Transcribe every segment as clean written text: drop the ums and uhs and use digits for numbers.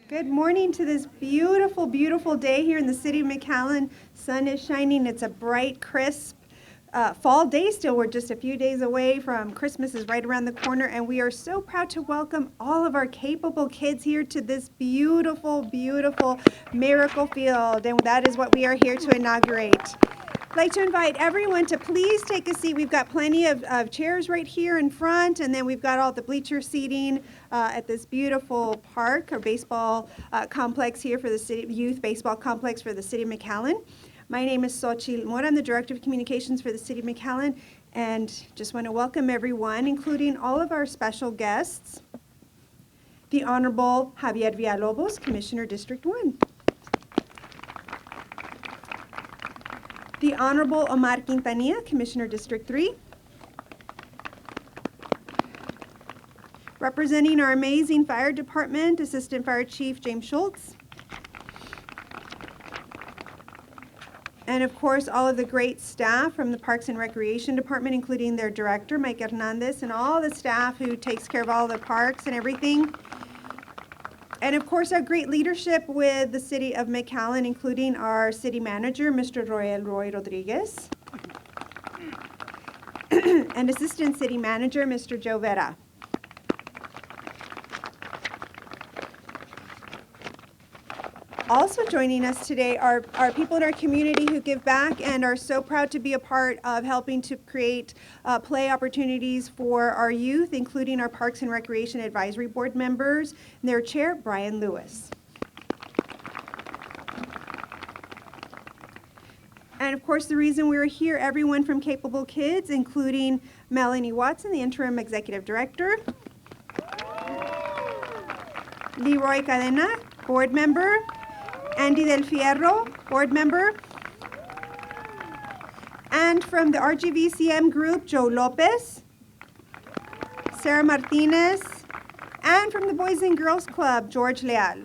Good morning to this beautiful, beautiful day here in the city of McAllen. Sun is shining. It's a bright, crisp fall day still. We're just a few days away from Christmas is right around the corner, and we are so proud to welcome all of our capable kids here to this beautiful, beautiful miracle field, and that is what we are here to inaugurate. I'd like to invite everyone to please take a seat. We've got plenty of chairs right here in front, and then we've got all the bleacher seating at this beautiful park or baseball complex here for the City Youth Baseball Complex for the City of McAllen. My name is Xochitl Mora. I'm the Director of Communications for the City of McAllen, and just want to welcome everyone, including all of our special guests. The Honorable Javier Villalobos, Commissioner, District 1. The Honorable Omar Quintanilla, Commissioner, District 3. Representing our amazing fire department, Assistant Fire Chief James Schultz. And of course, all of the great staff from the Parks and Recreation Department, including their director, Mike Hernandez, and all the staff who takes care of all the parks and everything. And of course, our great leadership with the City of McAllen, including our city manager, Mr. Roel Rodriguez, and Assistant City Manager, Mr. Joe Vera. Also joining us today are people in our community who give back and are so proud to be a part of helping to create play opportunities for our youth, including our Parks and Recreation Advisory Board members, and their chair, Brian Lewis. And of course, the reason we're here, everyone from Capable Kids, including Melanie Watson, the Interim Executive Director, Leroy Cadena, Board Member, Andy Del Fierro, Board Member, and from the RGVCM group, Joe Lopez, Sarah Martinez, and from the Boys and Girls Club, George Leal.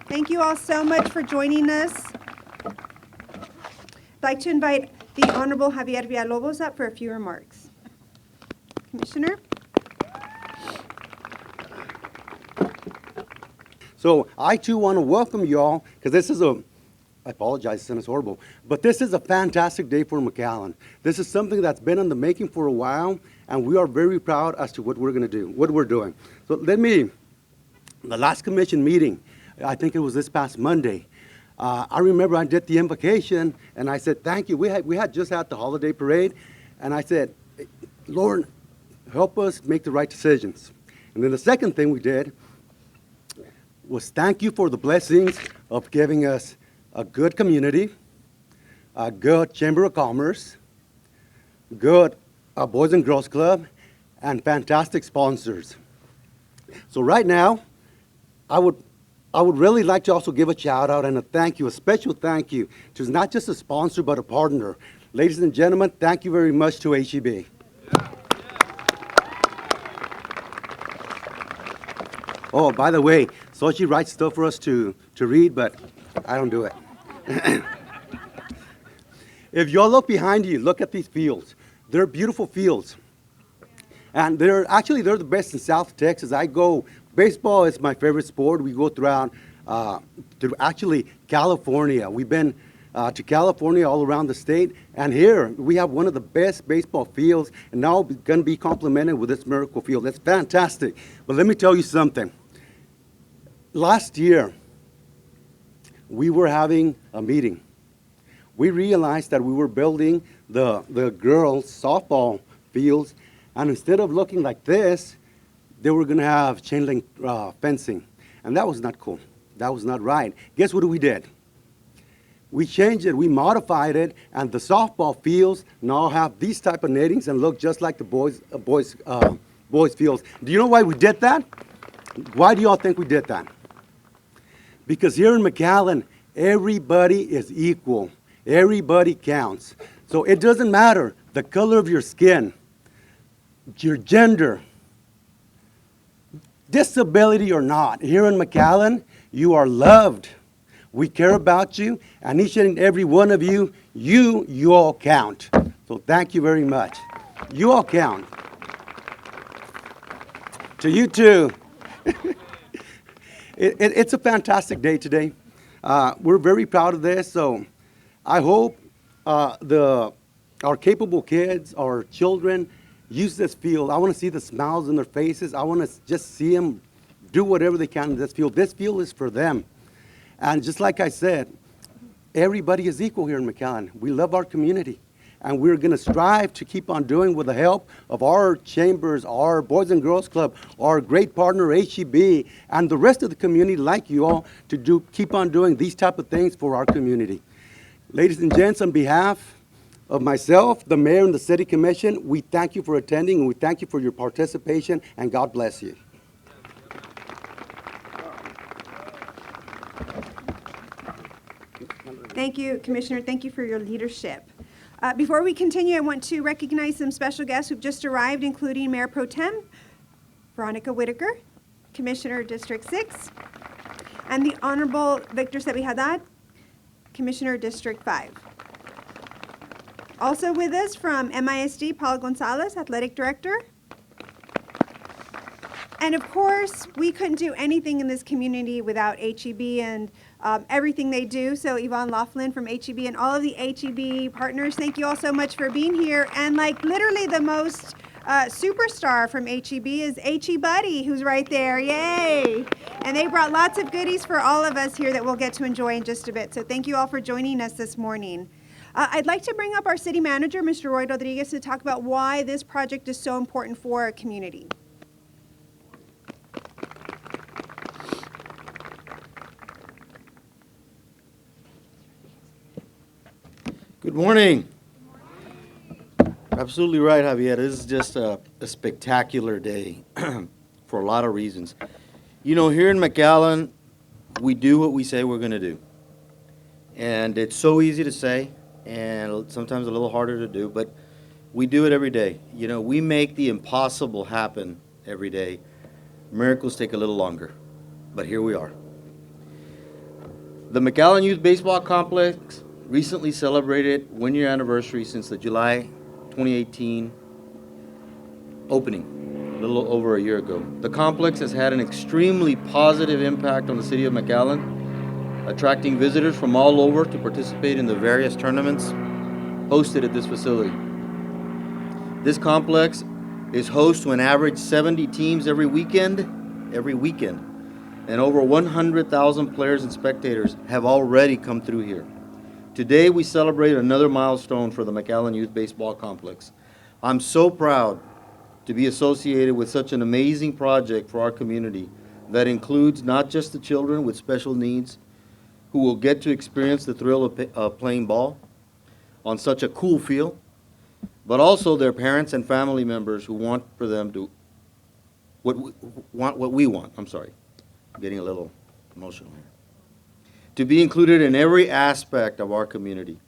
Thank you all so much for joining us. I'd like to invite the Honorable Javier Villalobos up for a few remarks. Commissioner. So I too want to welcome you all, because this is I apologize, this is horrible, but this is a fantastic day for McAllen. This is something that's been in the making for a while, and we are very proud as to what we're going to do, what we're doing. So the last commission meeting, I think it was this past Monday, I remember I did the invocation, and I said, thank you. We had just had the holiday parade, and I said, Lord, help us make the right decisions. And then the second thing we did was thank you for the blessings of giving us a good community, a good Chamber of Commerce, good Boys and Girls Club, and fantastic sponsors. So right now, I would really like to also give a shout out and a thank you, a special thank you to not just a sponsor, but a partner. Ladies and gentlemen, thank you very much to HEB. Oh, by the way, Xochitl writes stuff for us to read, but I don't do it. If y'all look behind you, look at these fields. They're beautiful fields. And they're the best in South Texas. Baseball is my favorite sport. We go through California. We've been to California all around the state. And here, we have one of the best baseball fields, and now we're going to be complemented with this miracle field. That's fantastic. But let me tell you something. Last year, we were having a meeting. We realized that we were building the girls' softball fields, and instead of looking like this, they were going to have chain link fencing. And that was not cool. That was not right. Guess what we did? We changed it, we modified it, and the softball fields now have these type of nettings and look just like the boys fields. Do you know why we did that? Why do y'all think we did that? Because here in McAllen, everybody is equal. Everybody counts. So it doesn't matter the color of your skin, your gender, disability or not. Here in McAllen, you are loved. We care about you, and each and every one of you, you all count. So thank you very much. You all count. To you too. It's a fantastic day today. We're very proud of this, so I hope our capable kids, our children, use this field. I want to see the smiles in their faces. I want to just see them do whatever they can in this field. This field is for them. And just like I said, everybody is equal here in McAllen. We love our community. And we're going to strive to keep on doing with the help of our chambers, our Boys and Girls Club, our great partner HEB, and the rest of the community like you all to keep on doing these type of things for our community. Ladies and gents, on behalf of myself, the mayor, and the city commission, we thank you for attending, and we thank you for your participation, and God bless you. Thank you, Commissioner. Thank you for your leadership. Before we continue, I want to recognize some special guests who've just arrived, including Mayor Pro Tem Veronica Whitaker, Commissioner District 6, and the Honorable Victor Sebi Haddad, Commissioner District 5. Also with us from MISD, Paul Gonzalez, Athletic Director. And of course, we couldn't do anything in this community without HEB and everything they do. So Yvonne Loflin from HEB and all of the HEB partners, thank you all so much for being here. And like literally the most superstar from HEB is HE Buddy, who's right there. Yay! And they brought lots of goodies for all of us here that we'll get to enjoy in just a bit. So thank you all for joining us this morning. I'd like to bring up our city manager, Mr. Roy Rodriguez, to talk about why this project is so important for our community. Good morning. Absolutely right, Javier. This is just a spectacular day for a lot of reasons. You know, here in McAllen, we do what we say we're going to do. And it's so easy to say and sometimes a little harder to do, but we do it every day. You know, we make the impossible happen every day. Miracles take a little longer, but here we are. The McAllen Youth Baseball Complex recently celebrated one-year anniversary since the July 2018 opening, a little over a year ago. The complex has had an extremely positive impact on the city of McAllen, attracting visitors from all over to participate in the various tournaments hosted at this facility. This complex is host to an average 70 teams every weekend, and over 100,000 players and spectators have already come through here. Today, we celebrate another milestone for the McAllen Youth Baseball Complex. I'm so proud to be associated with such an amazing project for our community that includes not just the children with special needs who will get to experience the thrill of playing ball on such a cool field, but also their parents and family members who want for them to what we want. I'm sorry, I'm getting a little emotional here. To be included in every aspect of our community.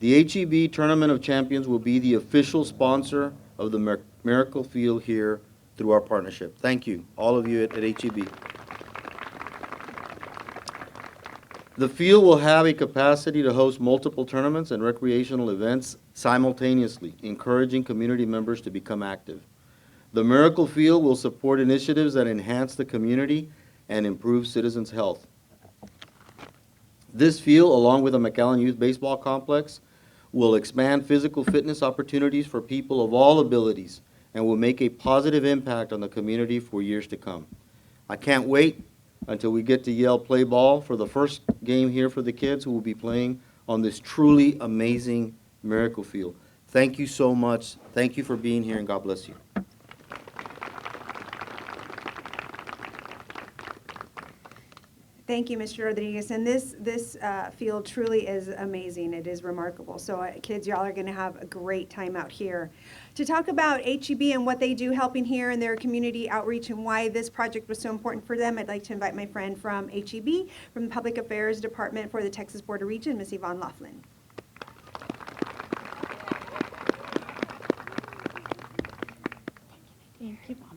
The HEB Tournament of Champions will be the official sponsor of the Miracle Field here through our partnership. Thank you, all of you at HEB. The field will have a capacity to host multiple tournaments and recreational events simultaneously, encouraging community members to become active. The Miracle Field will support initiatives that enhance the community and improve citizens' health. This field, along with the McAllen Youth Baseball Complex, will expand physical fitness opportunities for people of all abilities and will make a positive impact on the community for years to come. I can't wait until we get to Yale play ball for the first game here for the kids who will be playing on this truly amazing Miracle Field. Thank you so much. Thank you for being here, and God bless you. Thank you, Mr. Rodriguez. And this field truly is amazing. It is remarkable. So kids, y'all are going to have a great time out here. To talk about HEB and what they do helping here in their community outreach and why this project was so important for them, I'd like to invite my friend from HEB, from the Public Affairs Department for the Texas Border Region, Ms. Yvonne Loflin. Thank you, Mama.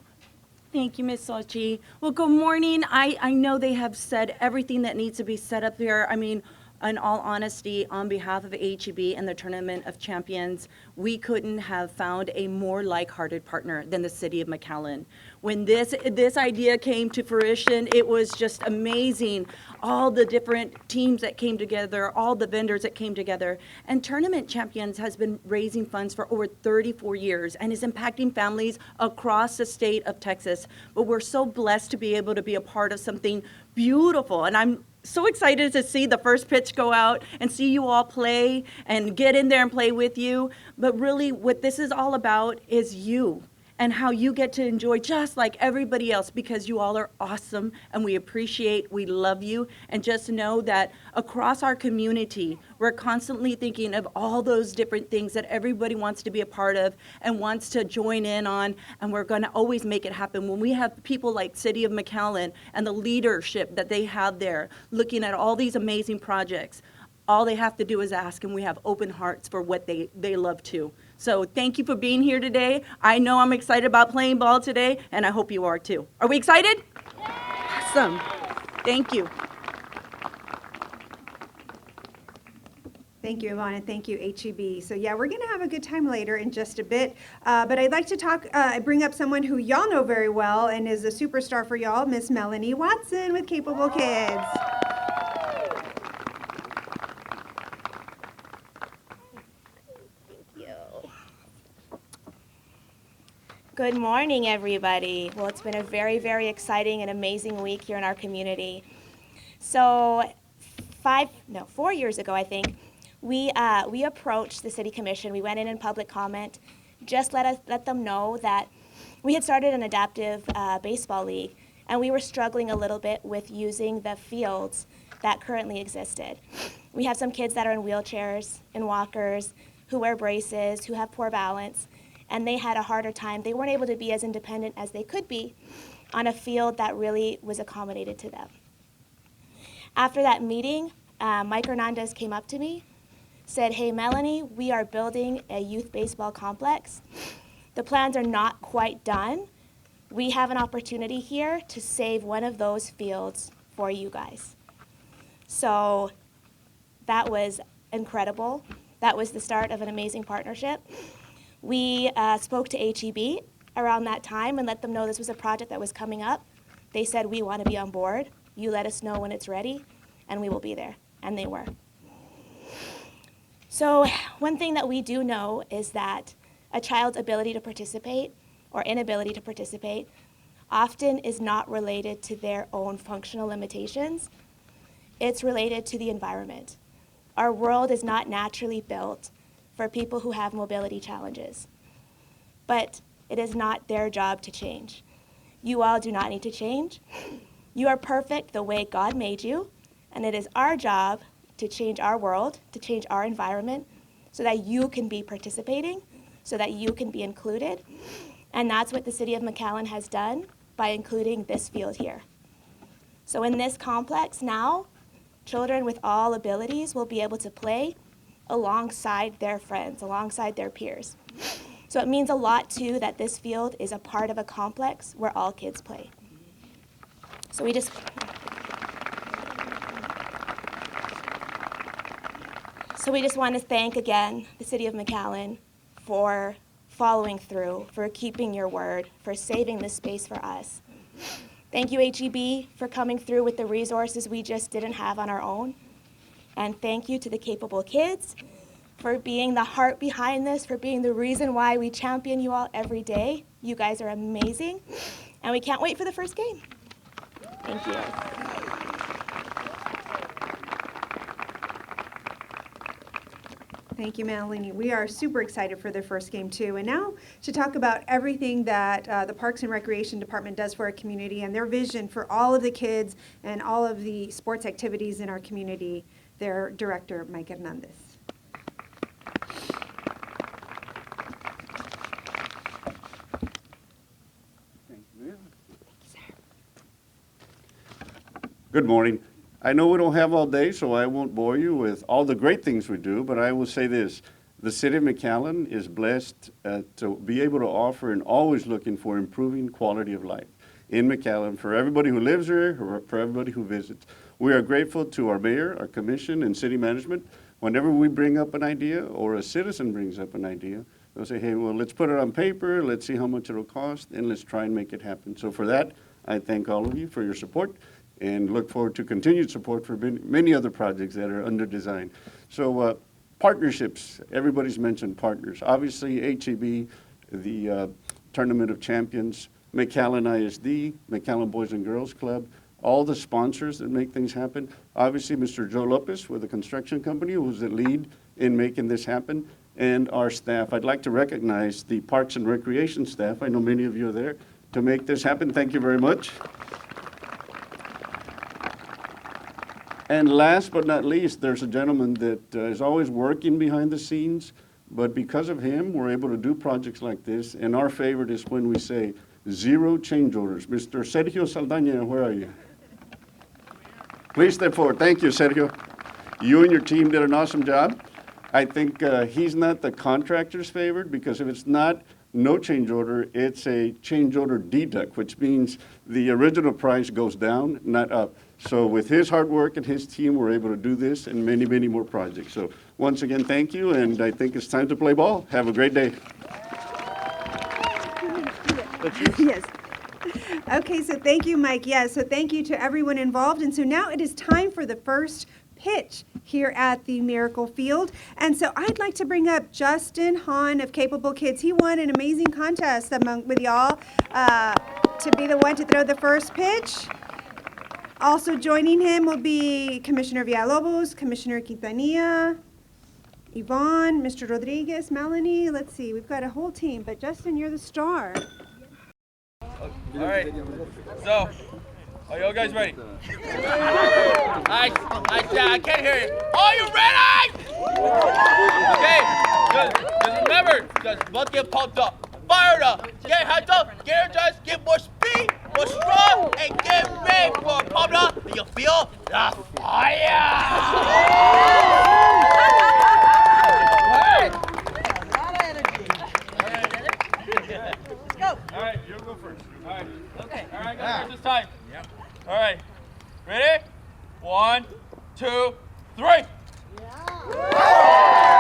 Thank you, Ms. Xochitl. Well, good morning. I know they have said everything that needs to be said up here. I mean, in all honesty, on behalf of HEB and the Tournament of Champions, we couldn't have found a more like-hearted partner than the City of McAllen. When this idea came to fruition, it was just amazing. All the different teams that came together, all the vendors that came together. And Tournament Champions has been raising funds for over 34 years and is impacting families across the state of Texas. But we're so blessed to be able to be a part of something beautiful. And I'm so excited to see the first pitch go out and see you all play and get in there and play with you. But really what this is all about is you and how you get to enjoy just like everybody else, because you all are awesome and we appreciate, we love you. And just know that across our community, we're constantly thinking of all those different things that everybody wants to be a part of and wants to join in on, and we're gonna always make it happen. When we have people like City of McAllen and the leadership that they have there, looking at all these amazing projects, all they have to do is ask, and we have open hearts for what they love too. So thank you for being here today. I know I'm excited about playing ball today, and I hope you are too. Are we excited? Awesome. Thank you. Thank you, Yvonne, and thank you, HEB. So yeah, we're going to have a good time later in just a bit. But I'd like to bring up someone who y'all know very well and is a superstar for y'all, Miss Melanie Watson with Capable Kids. Good morning, everybody. Well, it's been a very, very exciting and amazing week here in our community. So 4 years ago, I think, we approached the City Commission. We went in public comment, just let them know that we had started an adaptive baseball league, and we were struggling a little bit with using the fields that currently existed. We have some kids that are in wheelchairs, in walkers, who wear braces, who have poor balance, and they had a harder time. They weren't able to be as independent as they could be on a field that really was accommodated to them. After that meeting, Mike Hernandez came up to me, said, "Hey, Melanie, we are building a youth baseball complex. The plans are not quite done. We have an opportunity here to save one of those fields for you guys." So that was incredible. That was the start of an amazing partnership. We spoke to HEB around that time and let them know this was a project that was coming up. They said, "We want to be on board. You let us know when it's ready, and we will be there." And they were. So one thing that we do know is that a child's ability to participate or inability to participate often is not related to their own functional limitations. It's related to the environment. Our world is not naturally built for people who have mobility challenges. But it is not their job to change. You all do not need to change. You are perfect the way God made you, and it is our job to change our world, to change our environment, so that you can be participating, so that you can be included. And that's what the City of McAllen has done by including this field here. So in this complex now, children with all abilities will be able to play alongside their friends, alongside their peers. So it means a lot, too, that this field is a part of a complex where all kids play. So we just want to thank again the City of McAllen for following through, for keeping your word, for saving this space for us. Thank you, HEB, for coming through with the resources we just didn't have on our own. And thank you to the Capable Kids for being the heart behind this, for being the reason why we champion you all every day. You guys are amazing, and we can't wait for the first game. Thank you. Thank you, Melanie. We are super excited for their first game, too. And now to talk about everything that the Parks and Recreation Department does for our community and their vision for all of the kids and all of the sports activities in our community, their director, Mike Hernandez. Good morning. I know we don't have all day, so I won't bore you with all the great things we do, but I will say this. The City of McAllen is blessed to be able to offer and always looking for improving quality of life in McAllen for everybody who lives here, for everybody who visits. we are grateful to our mayor, our commission, and city management. Whenever we bring up an idea or a citizen brings up an idea, they'll say, hey, well, let's put it on paper, let's see how much it'll cost, and let's try and make it happen. So for that, I thank all of you for your support and look forward to continued support for many other projects that are under design. So partnerships, everybody's mentioned partners. Obviously, HEB, the Tournament of Champions, McAllen ISD, McAllen Boys and Girls Club, all the sponsors that make things happen. Obviously, Mr. Joe Lopez with the construction company, who's the lead in making this happen, and our staff. I'd like to recognize the Parks and Recreation staff. I know many of you are there to make this happen. Thank you very much. And last but not least, there's a gentleman that is always working behind the scenes, but because of him, we're able to do projects like this. And our favorite is when we say, zero change orders. Mr. Sergio Saldaña, where are you? Please step forward. Thank you, Sergio. You and your team did an awesome job. I think he's not the contractor's favorite, because if it's not no change order, it's a change order deduct, which means the original price goes down, not up. So with his hard work and his team, we're able to do this and many, many more projects. So once again, thank you, and I think it's time to play ball. Have a great day. Yes. Okay, so thank you, Mike. Yes, so thank you to everyone involved. And so now it is time for the first pitch here at the Miracle Field. And so I'd like to bring up Justin Hahn of Capable Kids. He won an amazing contest with y'all to be the one to throw the first pitch. Also joining him will be Commissioner Villalobos, Commissioner Quintanilla, Yvonne, Mr. Rodriguez, Melanie. Let's see, we've got a whole team, but Justin, you're the star. All right, so, are you guys ready? I can't hear you. Are you ready? Okay, just remember, just let's get pumped up, fired up, get hyped up, get energized, get more speed, more strong, and get ready for a pump up. Do you feel the fire? All right, you'll go first. All right. Okay. All right, guys, this time. Yep. All right. Ready? 1, 2, 3. Yeah.